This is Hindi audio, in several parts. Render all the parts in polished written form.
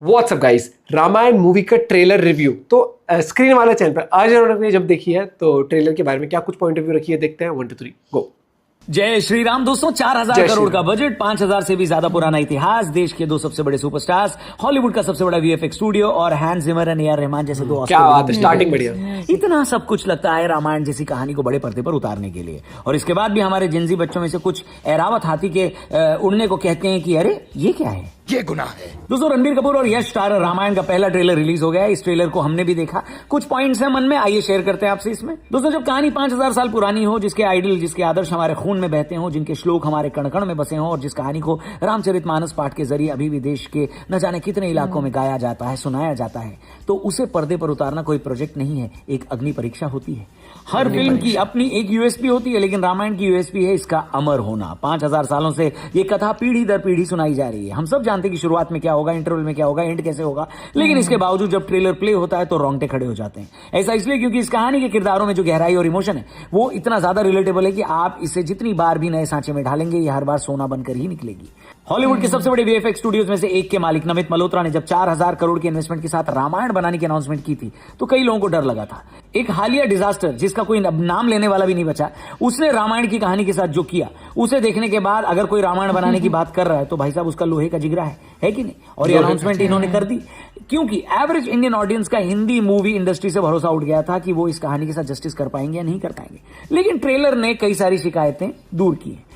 व्हाट्सअप गाइस, रामायण मूवी का ट्रेलर रिव्यू तो स्क्रीन वाला चैनल पर आज ने जब देखी है तो ट्रेलर के बारे में क्या कुछ पॉइंट ऑफ व्यू रखी है देखते हैं। 1 2 3 गो। जय श्री राम दोस्तों। 4000 करोड़ का बजट, 5000 से भी ज्यादा पुराना इतिहास, देश के दो सबसे बड़े सुपरस्टार्स, हॉलीवुड का सबसे बड़ा वीएफएक्स स्टूडियो और हैंस जिमर और ए.आर. रहमान जैसे दो क्या बात है, स्टार्टिंग बढ़िया। इतना सब कुछ लगता है रामायण जैसी कहानी को बड़े पर्दे पर उतारने के लिए। और इसके बाद भी हमारे जिंजी बच्चों में से कुछ एरावत हाथी के उड़ने को कहते हैं कि अरे ये क्या है, ये गुनाह है। दोस्तों रणबीर कपूर और यश स्टार रामायण का पहला ट्रेलर रिलीज हो गया है। इस ट्रेलर को हमने भी देखा, कुछ पॉइंट्स हैं मन में, आइए शेयर करते हैं आपसे इसमें। दोस्तों जब कहानी 5000 साल पुरानी हो, जिसके आइडल, जिसके आदर्श हमारे खून में बहते हो, जिनके श्लोक हमारे कण कण में बसे हों और जिस कहानी को रामचरितमानस पाठ के जरिए अभी भी देश के न जाने कितने इलाकों में गाया जाता है, सुनाया जाता है, तो उसे पर्दे पर उतारना कोई प्रोजेक्ट नहीं है, एक अग्नि परीक्षा होती है। हर फिल्म की अपनी एक यूएसपी होती है, लेकिन रामायण की यूएसपी है इसका अमर होना। 5000 सालों से ये कथा पीढ़ी दर पीढ़ी सुनाई जा रही है। हम सब जानते हैं कि शुरुआत में क्या होगा, इंटरवल में क्या होगा, एंड कैसे होगा, लेकिन इसके बावजूद जब ट्रेलर प्ले होता है तो रोंगटे खड़े हो जाते हैं। ऐसा इसलिए क्योंकि इस कहानी के किरदारों में जो गहराई और इमोशन है वो इतना ज्यादा रिलेटेबल है कि आप इसे जितनी बार भी नए सांचे में ढालेंगे ये हर बार सोना बनकर ही निकलेगी। हॉलीवुड के सबसे बड़े वीएफएक्स स्टूडियोज में से एक के मालिक नमित मल्होत्रा ने जब 4000 करोड़ के इन्वेस्टमेंट के साथ रामायण बनाने की अनाउंसमेंट की थी तो कई लोगों को डर लगा था। एक हालिया डिजास्टर जिसका कोई नाम लेने वाला भी नहीं बचा, उसने रामायण की कहानी के साथ जो किया उसे देखने के बाद अगर कोई रामायण बनाने की बात कर रहा है तो भाई साहब उसका लोहे का जिगरा है कि नहीं। और ये अनाउंसमेंट इन्होंने कर दी क्योंकि एवरेज इंडियन ऑडियंस का हिंदी मूवी इंडस्ट्री से भरोसा उठ गया था कि वो इस कहानी के साथ जस्टिस कर पाएंगे या नहीं कर पाएंगे। लेकिन ट्रेलर ने कई सारी शिकायतें दूर की है।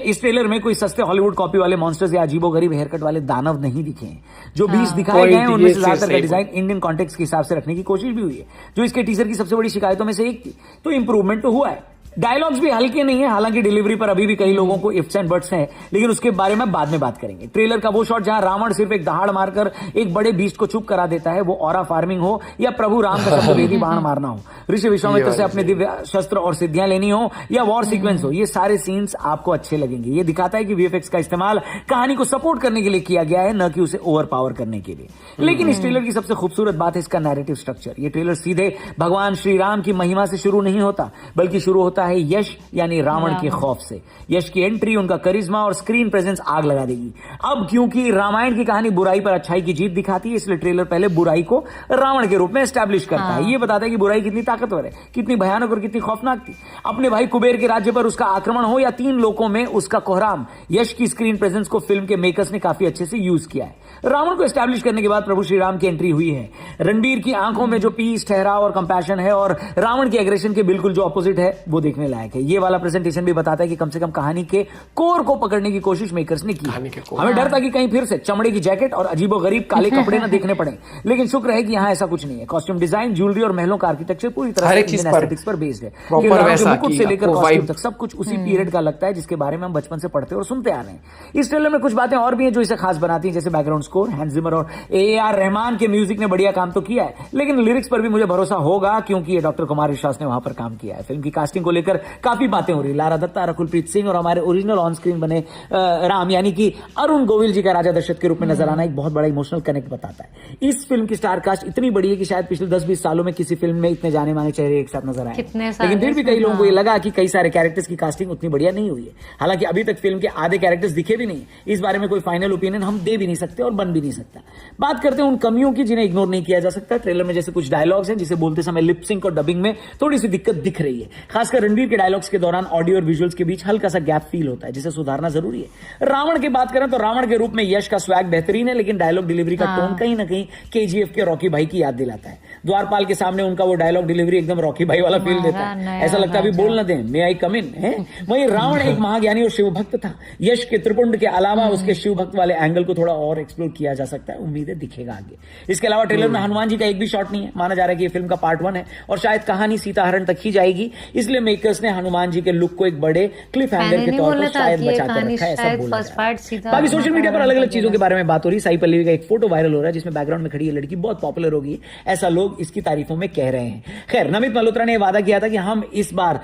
इस ट्रेलर में कोई सस्ते हॉलीवुड कॉपी वाले मॉन्स्टर्स या अजीबोगरीब हेयरकट वाले दानव नहीं दिखे हैं। जो 20 दिखाए गए हैं उनमें से ज्यादातर का डिजाइन इंडियन कॉन्टेक्स्ट के हिसाब से रखने की कोशिश भी हुई है, जो इसके टीजर की सबसे बड़ी शिकायतों में से एक थी। तो इंप्रूवमेंट तो हुआ है। डायलॉग्स भी हल्के नहीं है, हालांकि डिलीवरी पर अभी भी कई लोगों को इफ्स एंड बट्स हैं, लेकिन उसके बारे में बाद में बात करेंगे। ट्रेलर का वो शॉट जहां रावण सिर्फ एक दहाड़ मारकर एक बड़े बीस्ट को चुप करा देता है, वो ऑरा फार्मिंग हो या प्रभु राम का शब्दभेदी बाण मारना हो, ऋषि विश्वामित्र से अपने दिव्य शस्त्र और सिद्धियां लेनी हो या वॉर सीक्वेंस हो, ये सारे सीन्स आपको अच्छे लगेंगे। ये दिखाता है कि वीएफएक्स का इस्तेमाल कहानी को सपोर्ट करने के लिए किया गया है, न कि उसे ओवर पावर करने के लिए। लेकिन इस ट्रेलर की सबसे खूबसूरत बात है इसका नैरेटिव स्ट्रक्चर। ये ट्रेलर सीधे भगवान श्री राम की महिमा से शुरू नहीं होता, बल्कि शुरू होता है यश यानी रावण के खौफ से। यश की एंट्री, उनका करिश्मा और स्क्रीन प्रेजेंस आग लगा देगी। अब क्योंकि रामायण की कहानी बुराई पर अच्छाई की जीत दिखाती है, इसलिए ट्रेलर पहले बुराई को रावण के रूप में एस्टैब्लिश करता है। ये बताता है कि बुराई कितनी ताकतवर है, कितनी भयानक और कितनी खौफनाक थी। अपने भाई कुबेर के राज्य पर उसका आक्रमण हो या 3 लोकों में उसका कोहराम, यश की स्क्रीन प्रेजेंस को फिल्म के मेकर्स ने काफी अच्छे से यूज किया है। रावण को एस्टैब्लिश करने के बाद प्रभु श्री राम की एंट्री हुई है। रणबीर की आंखों में जो पीस, ठहराव और कंपैशन है और रावण की एग्रेशन के बिल्कुल जो ऑपोजिट है वो देखने लायक है। ये वाला प्रेजेंटेशन भी बताता है कि कम से कम कहानी के कोर को पकड़ने की कोशिश मेकर्स ने की। हमें डर था कि कहीं फिर से चमड़े की जैकेट और अजीबोगरीब काले कपड़े न देखने पड़े, लेकिन शुक्र है कि यहाँ ऐसा कुछ नहीं है। कॉस्ट्यूम डिजाइन, ज्वेलरी और महलों का आर्किटेक्चर पूरी तरह से इंडियन एस्थेटिक्स पर बेस्ड है। मुकुट से लेकर कॉस्ट्यूम तक सब कुछ उसी पीरियड का लगता है जिसके बारे में हम बचपन से पढ़ते और सुनते आ रहे हैं। इस ट्रेलर में कुछ बातें और भी हैं जो इसे खास बनाती हैं, जैसे बैकग्राउंड स्कोर। हैंस जिमर और ए.आर. रहमान के म्यूजिक ने बढ़िया काम तो किया है, लेकिन लिरिक्स पर भी मुझे भरोसा होगा क्योंकि ये डॉक्टर कुमार विश्वास ने वहां पर काम किया है। फिल्म की कास्टिंग को लेकर काफी बातें हो रही है। लारा दत्ता, रकुलप्रीत सिंह और हमारे ओरिजिनल ऑन स्क्रीन बने राम यानी कि अरुण गोविल जी का राजा दशरथ के रूप में नजर आना एक बहुत बड़ा इमोशनल कनेक्ट बताता है। इस फिल्म की स्टार कास्ट इतनी बड़ी है कि शायद पिछले 10-20 सालों में किसी फिल्म में इतने जाने माने चेहरे एक साथ नजर आए, लेकिन फिर भी कई लोगों को ये लगा कि कई सारे कैरेक्टर्स की कास्टिंग उतनी बढ़िया नहीं हुई है। हालांकि अभी तक फिल्म के आधे कैरेक्टर्स दिखे भी नहीं। इस बारे में कोई फाइनल ओपिनियन हम दे भी नहीं सकते और बन भी नहीं सकता। बात करते हैं उन कमियों की जिन्हें इग्नोर नहीं किया जा सकता। ट्रेलर में जैसे कुछ डायलॉग्स हैं जिसे बोलते समय लिप सिंक और डबिंग में थोड़ी सी दिक्कत दिख रही है। खासकर रणबीर के डायलॉग्स के दौरान ऑडियो और विजुअल्स के बीच हल्का सा गैप फील होता है, जिसे सुधारना जरूरी है। रावण की बात करें तो रावण के रूप में यश का स्वैग बेहतरीन है, लेकिन डायलॉग डिलीवरी का टोन कहीं ना कहीं केजीएफ के रॉकी भाई की याद दिलाता है। द्वारपाल के सामने उनका वो डायलॉग डिलीवरी एकदम रॉकी भाई वाला फील देता है, ऐसा लगता है अभी बोल न दें, मे आई कम इन है। वहीं रावण एक महाज्ञानी और शिव भक्त था। यश के त्रिपुंड के अलावा उसके शिव भक्त वाले एंगल को थोड़ा और एक्सप्लोर किया जा सकता है, उम्मीद है दिखेगा आगे। इसके अलावा ट्रेलर में हनुमान जी का एक भी शॉट नहीं है। माना जा रहा है कि ये फिल्म का पार्ट 1 है और शायद कहानी सीताहरण तक ही जाएगी, इसलिए मेकर्स ने हनुमान जी के लुक को एक बड़े क्लिफ हैंगर के तौर पर शायद बचाकर रखा है, ऐसा बोला जाए। बाकी सोशल मीडिया पर अलग अलग चीजों के बारे में बात हो रही है। साई पल्लवी का एक फोटो वायरल हो रहा है जिसमें बैकग्राउंड में खड़ी ये लड़की बहुत पॉपुलर होगी, ऐसा लोग इसकी तारीफों में कह रहे हैं। खैर, नमित मल्होत्रा ने वादा किया था कि हम इस बार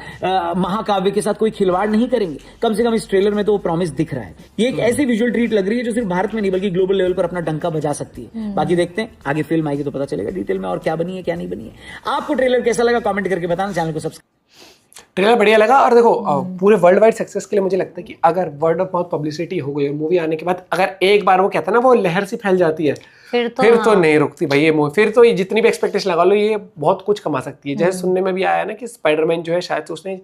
महाकाव्य के साथ कोई खिलवाड़ नहीं करेंगे। कम से कम इस ट्रेलर में तो वो प्रॉमिस दिख रहा है। ये एक ऐसी विजुअल ट्रीट लग रही है जो सिर्फ भारत में नहीं बल्कि ग्लोबल लेवल पर अपना डंका बजा सकती है। बाकी देखते हैं आगे फिल्म आएगी तो पता चलेगा डिटेल में और क्या बनी है क्या नहीं बनी है। आपको ट्रेलर कैसा लगा कमेंट करके बताना, चैनल को सब्सक्राइब ट्रेलर बढ़िया लगा। और देखो पूरे वर्ल्ड वाइड सक्सेस के लिए मुझे लगता है कि अगर वर्ड ऑफ माउथ पब्लिसिटी हो गई मूवी आने के बाद, अगर एक बार वो कहता है ना वो लहर सी फैल जाती है, फिर तो नहीं रुकती भाई ये मूवी। फिर तो ये जितनी भी एक्सपेक्टेशन लगा लो ये बहुत कुछ कमा सकती है। जैसे सुनने में भी आया ना कि स्पाइडरमैन जो है शायद से उसने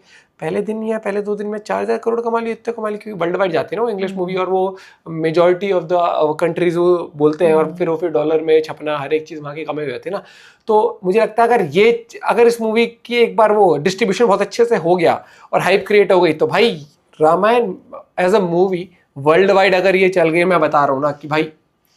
पहले दिन या पहले 2 दिन में 4,000 करोड़ कमा लिए, इतने कमा लिए, क्योंकि वर्ल्ड वाइड जाती है ना वो इंग्लिश मूवी, और वो मेजॉरिटी ऑफ द कंट्रीज वो बोलते हैं, और फिर वो डॉलर में छपना हर एक चीज़ वहाँ की कमाई हो जाती है ना। तो मुझे लगता है अगर इस मूवी की एक बार वो डिस्ट्रीब्यूशन बहुत अच्छे से हो गया और हाइप क्रिएट हो गई, तो भाई Ramayan as a movie worldwide अगर ये चल गई, मैं बता रहा हूँ ना कि भाई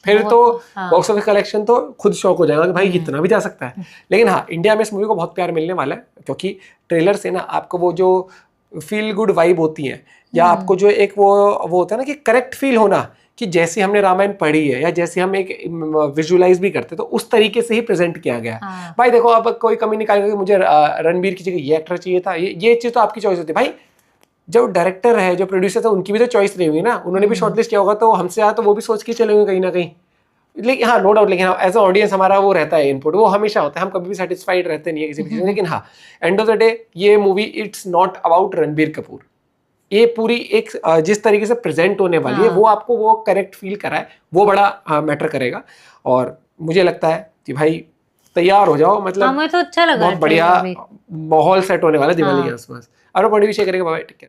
फिर तो बॉक्स ऑफिस कलेक्शन तो खुद शौक हो जाएगा कि भाई इतना भी जा सकता है। लेकिन हाँ, इंडिया में इस मूवी को बहुत प्यार मिलने वाला है, क्योंकि ट्रेलर से ना आपको वो जो फील गुड वाइब होती है, या आपको जो एक वो होता है ना कि करेक्ट फील होना, कि जैसे हमने रामायण पढ़ी है या जैसे हम एक विजुअलाइज भी करते, तो उस तरीके से ही प्रेजेंट किया गया है। भाई देखो, अब कोई कमी निकाल के मुझे रणबीर की जगह ये एक्टर चाहिए था, ये चीज़ तो आपकी चॉइस होती है भाई। जो डायरेक्टर है, जो प्रोड्यूसर था, उनकी भी तो चॉइस रही हुई ना, उन्होंने भी शॉर्टलिस्ट किया होगा, तो हमसे आया तो वो भी सोच के चले हुए कहीं ना कहीं। लेकिन हाँ, नो डाउट, लेकिन हाँ एज अ ऑडियंस हमारा वो रहता है इनपुट, वो हमेशा होता है, हम कभी भी सेटिस्फाइड रहते नहीं है किसी भी चीज़। लेकिन हाँ, एंड ऑफ द डे ये movie it's not about Ranbir Kapoor. ये पूरी एक जिस तरीके से प्रेजेंट होने वाली है, वो आपको वो करेक्ट फील कराए, वो बड़ा मैटर करेगा। और मुझे लगता है कि भाई तैयार हो जाओ, मतलब हमें तो अच्छा लगा, बहुत बढ़िया माहौल सेट होने वाला है दिवाली के आसपास। और बड़ी विषय करेगा। Bye, take care.